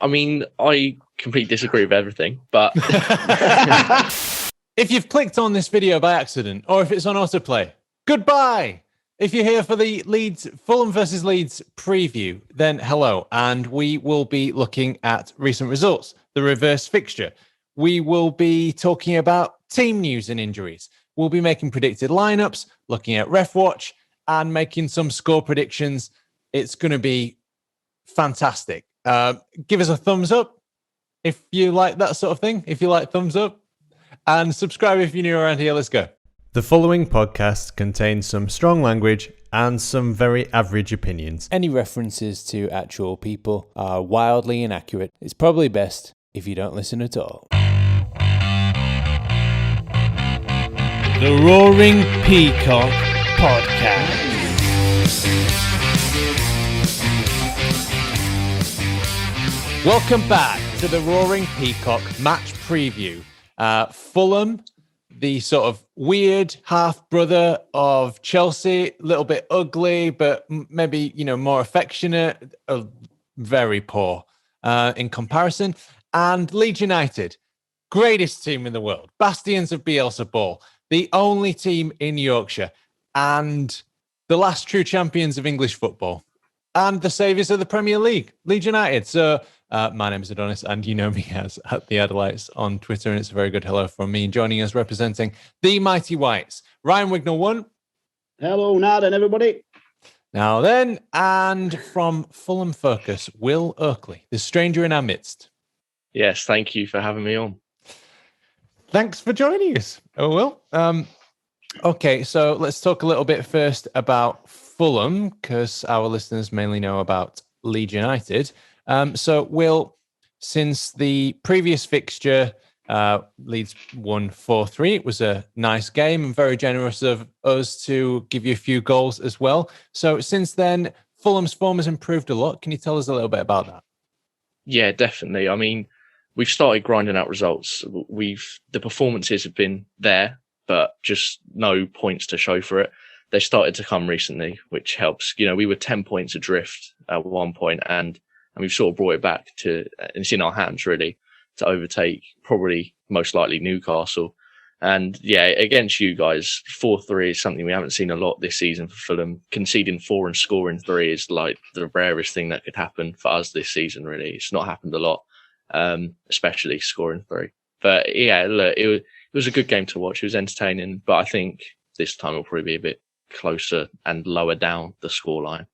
I mean, I completely disagree with everything, but if you've clicked on this video by accident, or if it's on autoplay, goodbye. If you're here for the Fulham versus Leeds preview, then hello. And we will be looking at recent results, the reverse fixture. We will be talking about team news and injuries. We'll be making predicted lineups, looking at ref watch, and making some score predictions. It's going to be fantastic. Give us a thumbs up if you like that sort of thing. If you like thumbs up, and subscribe if you're new around here. Let's go. The following podcast contains some strong language and some very average opinions. Any references to actual people are wildly inaccurate. It's probably best if you don't listen at all. The Roaring Peacock Podcast. Welcome back to the Roaring Peacock match preview. Fulham, the sort of weird half-brother of Chelsea, a little bit ugly, but maybe, more affectionate, very poor in comparison. And Leeds United, greatest team in the world, bastions of Bielsa ball, the only team in Yorkshire, and the last true champions of English football, and the saviours of the Premier League, Leeds United. So my name is Adonis, and you know me as at the Adelites on Twitter, and it's a very good hello from me. Joining us representing the Mighty Whites, Ryan Wignall 1. Hello, Naden, everybody. Now then, and from Fulham Focus, Will Oakley, the stranger in our midst. yes, thank you for having me on. Thanks for joining us. Oh, Will. Okay, so let's talk a little bit first about Fulham, because our listeners mainly know about Leeds United. So, Will, since the previous fixture, Leeds won 4-3. It was a nice game and very generous of us to give you a few goals as well. So, since then, Fulham's form has improved a lot. Can you tell us a little bit about that? Yeah, definitely. I mean, we've started grinding out results. The performances have been there, but just no points to show for it. They started to come recently, which helps. We were 10 points adrift at one point, and we've sort of brought it back to, and it's in our hands really, to overtake probably most likely Newcastle. And yeah, against you guys, 4-3 is something we haven't seen a lot this season for Fulham. Conceding 4 and scoring 3 is like the rarest thing that could happen for us this season, really. It's not happened a lot, especially scoring 3. But yeah, look, it was a good game to watch. It was entertaining, but I think this time will probably be a bit closer and lower down the scoreline.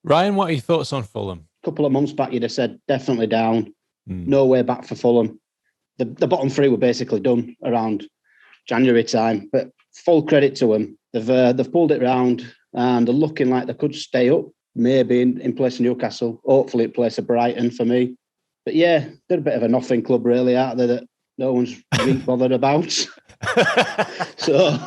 Ryan, what are your thoughts on Fulham? A couple of months back, you'd have said definitely down. No way back for Fulham. The bottom 3 were basically done around January time, but full credit to them. They've pulled it round and they're looking like they could stay up, maybe in place of Newcastle, hopefully in place of Brighton for me. But yeah, they're a bit of a nothing club really out there that no one's really bothered about. So,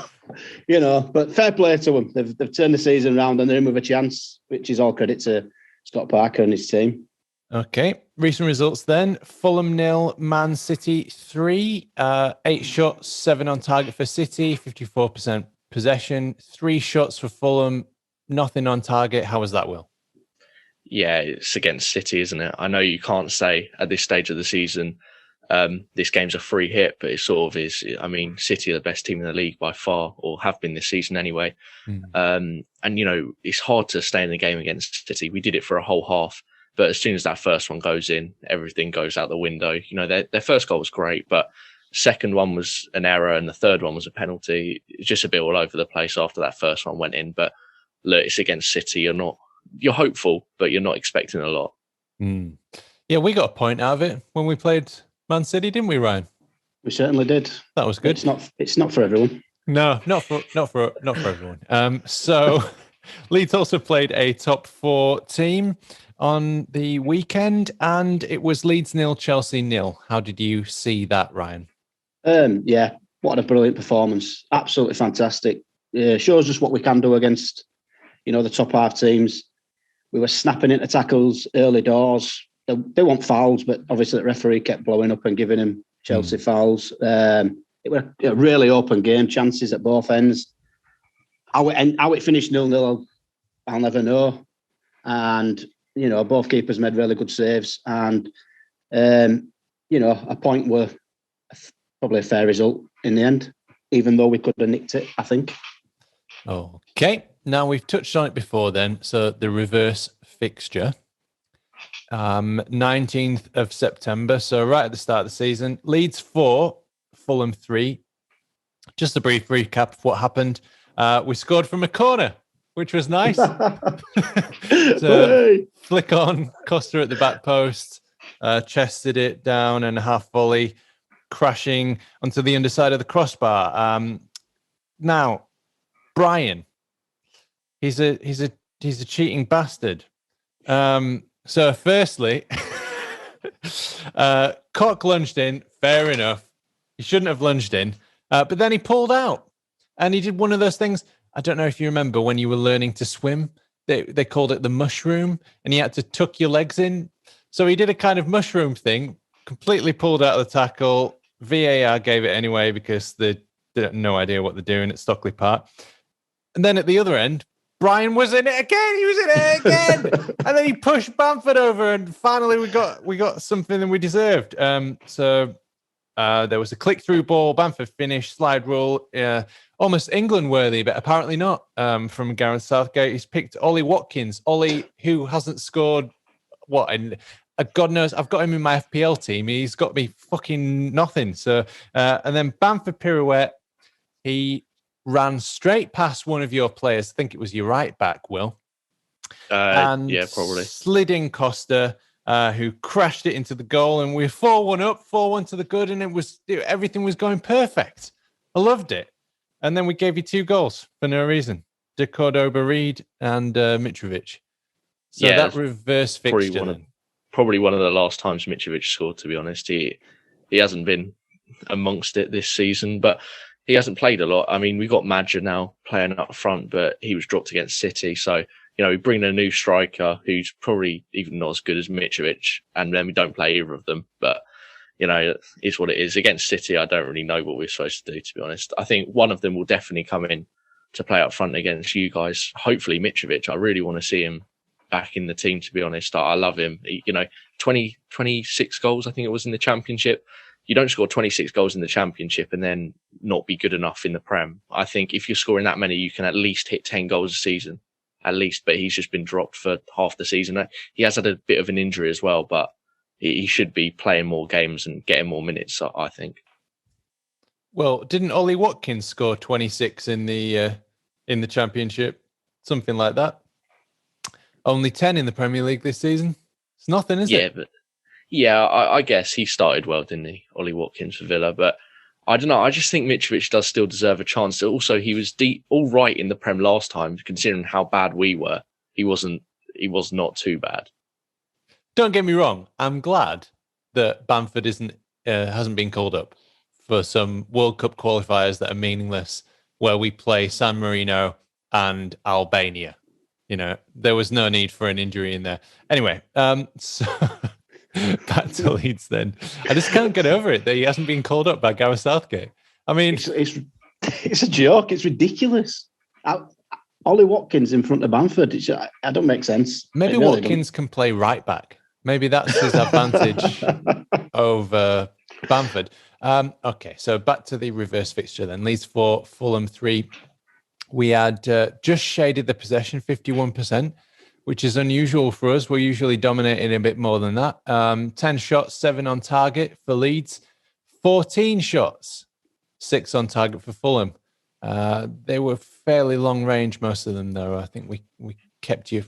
but fair play to them. They've turned the season around and they're in with a chance, which is all credit to Scott Parker and his team. Okay, recent results then. Fulham 0, Man City 3, 8 shots, 7 on target for City, 54% possession, 3 shots for Fulham, nothing on target. How was that, Will? Yeah, it's against City, isn't it? I know you can't say at this stage of the season, this game's a free hit, but it sort of is. I mean, City are the best team in the league by far, or have been this season anyway. And, it's hard to stay in the game against City. We did it for a whole half. But as soon as that first one goes in, everything goes out the window. Their first goal was great, but second one was an error and the third one was a penalty. It's just a bit all over the place after that first one went in. But look, it's against City. You're hopeful, but you're not expecting a lot. Yeah, we got a point out of it when we played Man City, didn't we, Ryan? We certainly did. That was good. It's not for everyone. No, not for everyone. So Leeds also played a top 4 team on the weekend, and it was Leeds 0, Chelsea 0. How did you see that, Ryan? Yeah, what a brilliant performance. Absolutely fantastic. Shows us what we can do against, the top half teams. We were snapping into tackles early doors. They want fouls, but obviously the referee kept blowing up and giving him Chelsea fouls. It was a really open game, chances at both ends. How it finished 0-0, I'll never know. And, both keepers made really good saves. And A point were probably a fair result in the end, even though we could have nicked it, I think. Okay. Now, we've touched on it before then. So the reverse fixture, 19th of September. So right at the start of the season, Leeds 4, Fulham 3. Just a brief recap of what happened. We scored from a corner, which was nice. So flick on, Costa at the back post, chested it down and a half volley, crashing onto the underside of the crossbar. Now, Brian, he's a cheating bastard. So firstly, Cock lunged in, fair enough. He shouldn't have lunged in, but then he pulled out and he did one of those things. I don't know if you remember when you were learning to swim, they called it the mushroom, and you had to tuck your legs in. So he did a kind of mushroom thing, completely pulled out of the tackle. VAR gave it anyway because they had no idea what they're doing at Stockley Park. And then at the other end, Brian was in it again. He was in it again. And then he pushed Bamford over, and finally we got something that we deserved. So there was a click-through ball, Bamford finish, slide rule, almost England-worthy, but apparently not, from Gareth Southgate. He's picked Ollie Watkins. Ollie, who hasn't scored, God knows, I've got him in my FPL team. He's got me fucking nothing. So, and then Bamford pirouette, he ran straight past one of your players. I think it was your right back, Will. Yeah, probably. Slid in Costa, who crashed it into the goal, and we were 4-1 up, 4-1 to the good, and everything was going perfect. I loved it. And then we gave you 2 goals for no reason. De Cordoba-Reid and Mitrovic. So that reverse fixture. Probably one of the last times Mitrovic scored, to be honest. He hasn't been amongst it this season, but he hasn't played a lot. I mean, we've got Madger now playing up front, but he was dropped against City. So, we bring in a new striker who's probably even not as good as Mitrovic, and then we don't play either of them. But, it's what it is. Against City, I don't really know what we're supposed to do, to be honest. I think one of them will definitely come in to play up front against you guys. Hopefully Mitrovic. I really want to see him back in the team, to be honest. I love him. 26 goals, I think it was, in the Championship. You don't score 26 goals in the Championship and then not be good enough in the Prem. I think if you're scoring that many, you can at least hit 10 goals a season, at least. But he's just been dropped for half the season. He has had a bit of an injury as well, but he should be playing more games and getting more minutes, I think. Well, didn't Ollie Watkins score 26 in the Championship? Something like that. Only 10 in the Premier League this season. It's nothing, is it? Yeah, I guess he started well, didn't he, Ollie Watkins for Villa? But I don't know. I just think Mitrovic does still deserve a chance. Also, he was all right in the Prem last time, considering how bad we were. He was not too bad. Don't get me wrong. I'm glad that Bamford hasn't been called up for some World Cup qualifiers that are meaningless, where we play San Marino and Albania. There was no need for an injury in there. Anyway, so back to Leeds then. I just can't get over it that he hasn't been called up by Gareth Southgate. I mean, it's a joke. It's ridiculous. Ollie Watkins in front of Bamford. I don't make sense. Maybe really Watkins can play right back. Maybe that's his advantage over Bamford. Okay, so back to the reverse fixture then. Leeds 4, Fulham 3. We had just shaded the possession, 51%, which is unusual for us. We're usually dominating a bit more than that. 10 shots, 7 on target for Leeds. 14 shots, 6 on target for Fulham. They were fairly long range, most of them, though. I think we kept you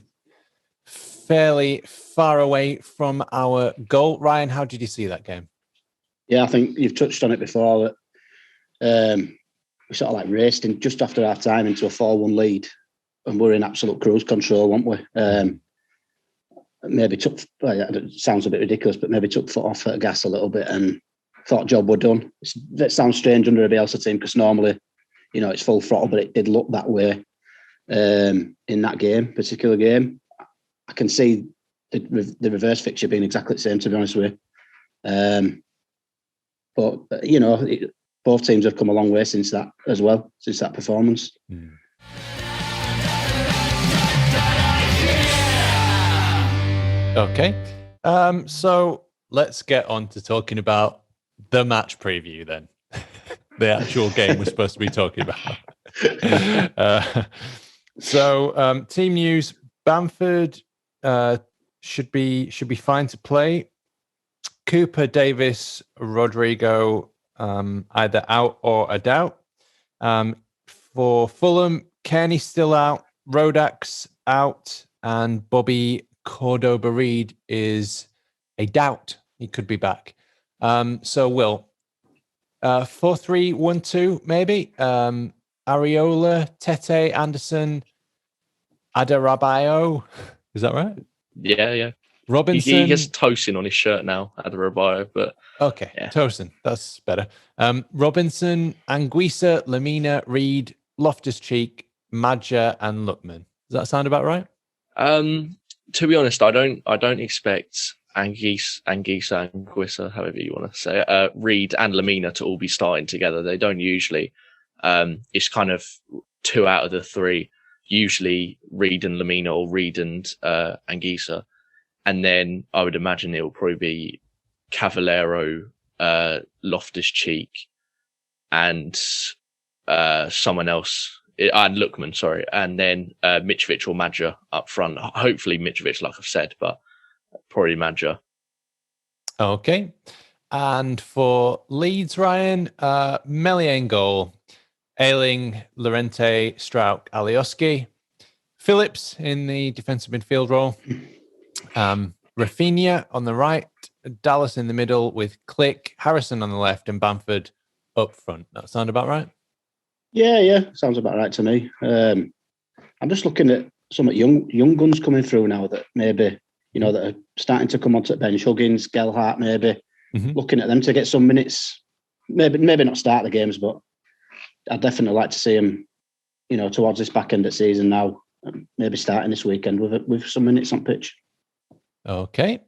fairly far away from our goal. Ryan, how did you see that game? Yeah, I think you've touched on it before, that we sort of like raced in just after half time into a 4-1 lead, and we're in absolute cruise control, weren't we? Maybe it sounds a bit ridiculous, but maybe took foot off at gas a little bit and thought job were done. That sounds strange under a Bielsa team, because normally, it's full throttle, but it did look that way in that particular game. I can see the reverse fixture being exactly the same, to be honest with you. But both teams have come a long way since that as well, since that performance. Okay. So let's get on to talking about the match preview then. The actual game we're supposed to be talking about. So team news: Bamford should be fine to play. Cooper, Davis, Rodrigo either out or a doubt. For Fulham, Kearney's still out, Rodak's out, and Bobby Cordoba-Reid is a doubt. He could be back. So Will, 4-3-1-2 maybe. Areola, Tete, Anderson, Adarabioyo. Is that right? Yeah. Robinson. He gets Tosin on his shirt now, Adarabioyo, but okay, yeah. Tosin, that's better. Robinson, Anguissa, Lamina, Reed, Loftus-Cheek, Madja, and Lookman. Does that sound about right? To be honest, I don't expect Anguissa, however you want to say it, Reed and Lamina to all be starting together. They don't usually. It's kind of 2 out of the 3, usually Reed and Lamina or Reed and Anguissa. And then I would imagine it will probably be Cavallero, Loftus-Cheek, and someone else, and Lookman, sorry, and then Mitrovic or Madja up front. Hopefully Mitrovic, like I've said, but probably Madja. Okay. And for Leeds, Ryan, Meslier in goal, Ayling, Llorente, Strauch, Alioski, Phillips in the defensive midfield role, Rafinha on the right, Dallas in the middle with Click, Harrison on the left, and Bamford up front. That sound about right? Yeah, sounds about right to me. I'm just looking at some young guns coming through now that maybe, that are starting to come onto the bench. Huggins, Gelhardt, maybe. Looking at them to get some minutes. Maybe not start the games, but I'd definitely like to see them, towards this back end of the season now. Maybe starting this weekend with some minutes on pitch. Okay.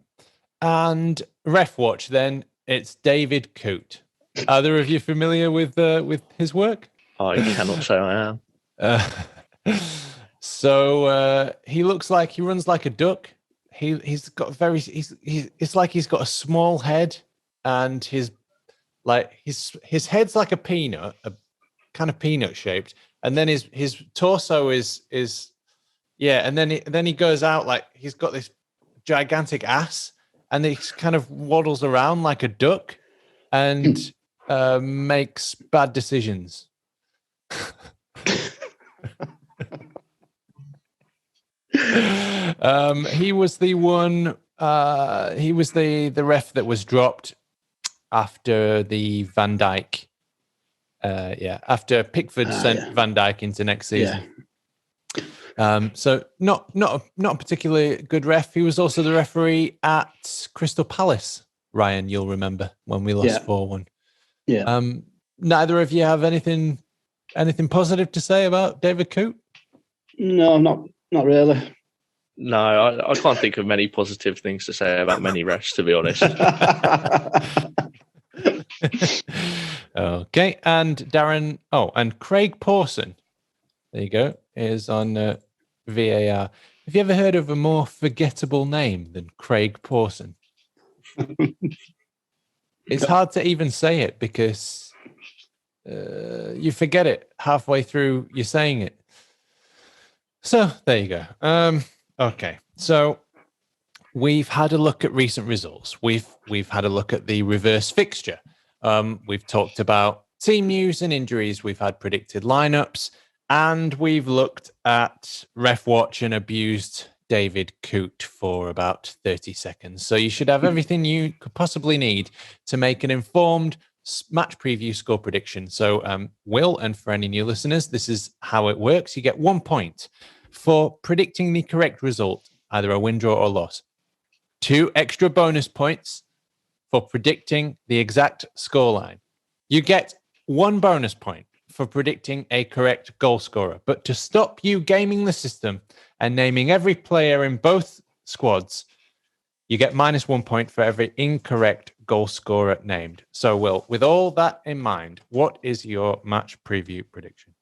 And ref watch then, it's David Coote. Are either of you familiar with his work? I cannot say I am. So he looks like he runs like a duck. He's got it's like he's got a small head, and his head's like a peanut, a kind of peanut shaped, and then his torso is and then he goes out like he's got this gigantic ass, and he kind of waddles around like a duck, and makes bad decisions. He was the one. He was the ref that was dropped after the Van Dijk. After Pickford sent Van Dijk into next season. So not a particularly good ref. He was also the referee at Crystal Palace. Ryan, you'll remember when we lost 4-1. Yeah. Neither of you have anything positive to say about David Coote? No, not really. No, I can't think of many positive things to say about many refs, to be honest. Okay, and Darren. Oh, and Craig Pawson. There you go. Is on VAR. Have you ever heard of a more forgettable name than Craig Pawson? It's hard to even say it because you forget it halfway through you're saying it. So there you go. Okay, so we've had a look at recent results. We've had a look at the reverse fixture. We've talked about team news and injuries. We've had predicted lineups, and we've looked at ref watch and abused David Coote for about 30 seconds. So you should have everything you could possibly need to make an informed match preview score prediction. So Will, and for any new listeners, this is how it works. You get 1 point for predicting the correct result, either a win, draw, or loss. 2 extra bonus points for predicting the exact scoreline. You get 1 bonus point for predicting a correct goal scorer. But to stop you gaming the system and naming every player in both squads, you get -1 point for every incorrect goal scorer named. So, Will, with all that in mind, what is your match preview prediction?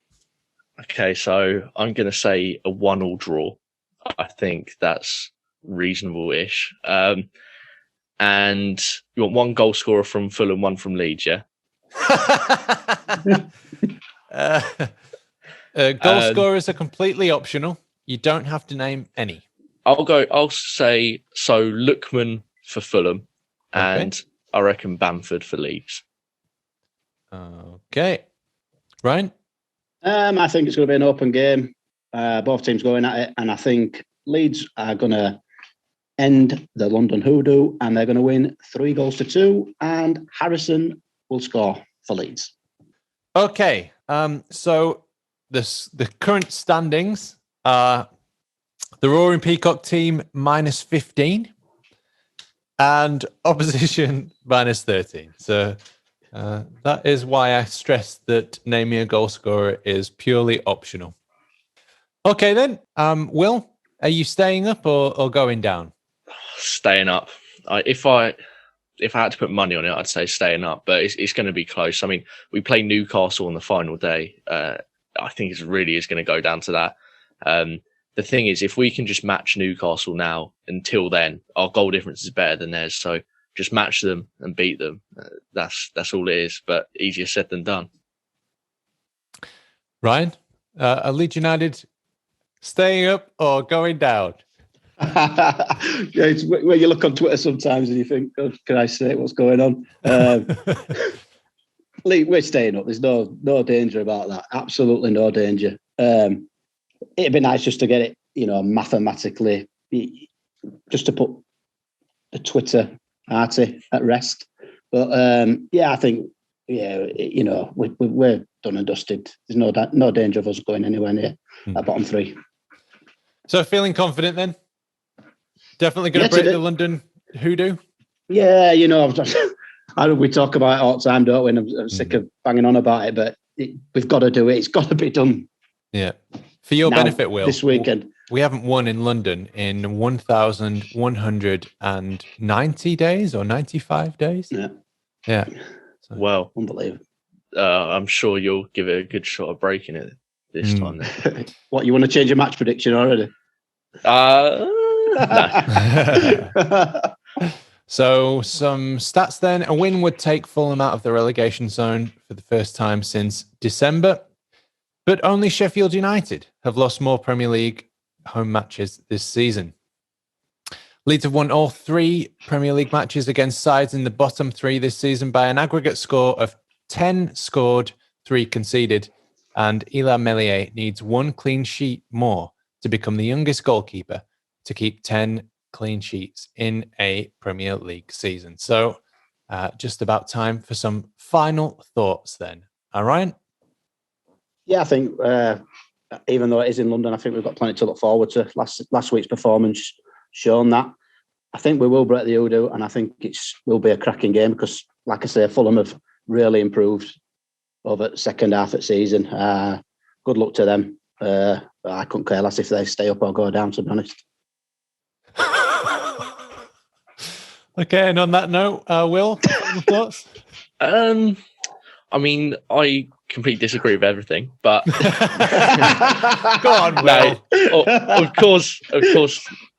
Okay, so I'm going to say a 1-1 draw. I think that's reasonable-ish. And you want one goal scorer from Fulham, one from Leeds, yeah? Goal scorers are completely optional. You don't have to name any. I'll say so. Lookman for Fulham, and Okay. I reckon Bamford for Leeds. Okay, Ryan. I think it's going to be an open game. Both teams going at it, and I think Leeds are going to end the London Hoodoo, and they're going to win 3-2, and Harrison will score for Leeds. Okay, so the current standings are the Roaring Peacock team -15 and opposition -13. So that is why I stressed that naming a goal scorer is purely optional. Okay, then. Will, are you staying up or going down? Staying up. If I had to put money on it, I'd say staying up, but it's going to be close. I mean, we play Newcastle on the final day. I think it really is going to go down to that. The thing is, if we can just match Newcastle now, until then, our goal difference is better than theirs. So just match them and beat them. That's all it is, but easier said than done. Ryan, are Leeds United staying up or going down? Yeah, it's where you look on Twitter sometimes and you think, oh, can I say what's going on? We're staying up. There's no danger about that. Absolutely no danger. It'd be nice just to get it, mathematically, just to put the Twitter arty at rest. But I think, we're done and dusted. There's no danger of us going anywhere near that bottom three. So feeling confident then? Definitely going to break the London Hoodoo? Yeah, we talk about it all the time, don't we? And I'm sick of banging on about it, but we've got to do it. It's got to be done. Yeah. For your benefit, Will, this weekend. We haven't won in London in 1,190 days or 95 days. Yeah. So. Well, unbelievable. I'm sure you'll give it a good shot of breaking it this time. Then. What, you want to change your match prediction already? No. So some stats then. A win would take Fulham out of the relegation zone for the first time since December. But only Sheffield United have lost more Premier League home matches this season. Leeds have won all 3 Premier League matches against sides in the bottom 3 this season by an aggregate score of 10 scored, 3 conceded. And Ilya Meslier needs 1 clean sheet more to become the youngest goalkeeper to keep 10 clean sheets in a Premier League season. So just about time for some final thoughts then. All right. Yeah, I think even though it is in London, I think we've got plenty to look forward to. Last week's performance shown that. I think we will break the Hoodoo, and I think it will be a cracking game because, like I say, Fulham have really improved over the second half of the season. Good luck to them. I couldn't care less if they stay up or go down, to be honest. Okay, and on that note, Will, final thoughts? I mean, I completely disagree with everything, but go on, Will. No, of course.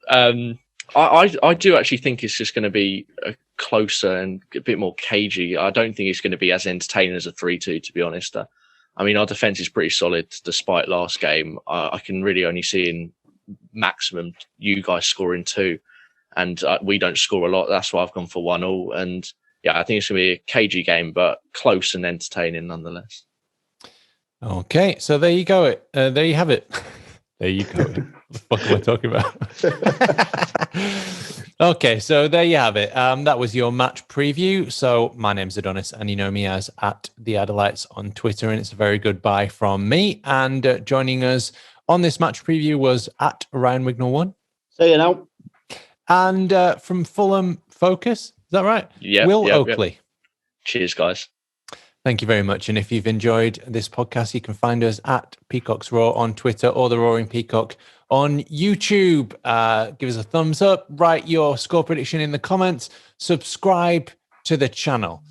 I do actually think it's just going to be a closer and a bit more cagey. I don't think it's going to be as entertaining as a 3-2, to be honest. I mean, our defence is pretty solid despite last game. I can really only see in maximum you guys scoring 2, and we don't score a lot. That's why I've gone for 1-1. And yeah, I think it's going to be a cagey game, but close and entertaining nonetheless. Okay, so there you go. There you have it. There you go. What the fuck am I talking about? Okay, so there you have it. That was your match preview. So my name's Adonis, and you know me as @TheAdelites on Twitter, and it's a very good bye from me. And joining us on this match preview was @RyanWignall1. See you now. And from Fulham Focus, is that right? Yeah. Will Oakley. Yep. Cheers, guys. Thank you very much. And if you've enjoyed this podcast, you can find us at Peacock's Raw on Twitter or the Roaring Peacock on YouTube. Give us a thumbs up, write your score prediction in the comments, subscribe to the channel,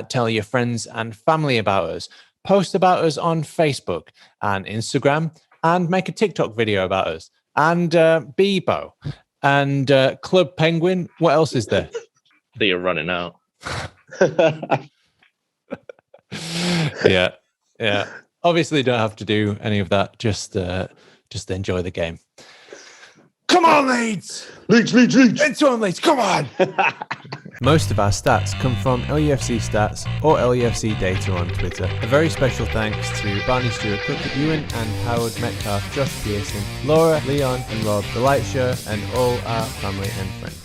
tell your friends and family about us, post about us on Facebook and Instagram, and make a TikTok video about us. And Bebo and Club Penguin. What else is there? that you're running out. Yeah. Obviously, don't have to do any of that. Just enjoy the game. Come on, Leeds! Leeds! Into on, Leeds! Come on! Most of our stats come from LUFC Stats or LUFC Data on Twitter. A very special thanks to Barney Stewart Cook, Ewan and Howard Metcalf, Josh Pearson, Laura, Leon and Rob, The Light Show, and all our family and friends.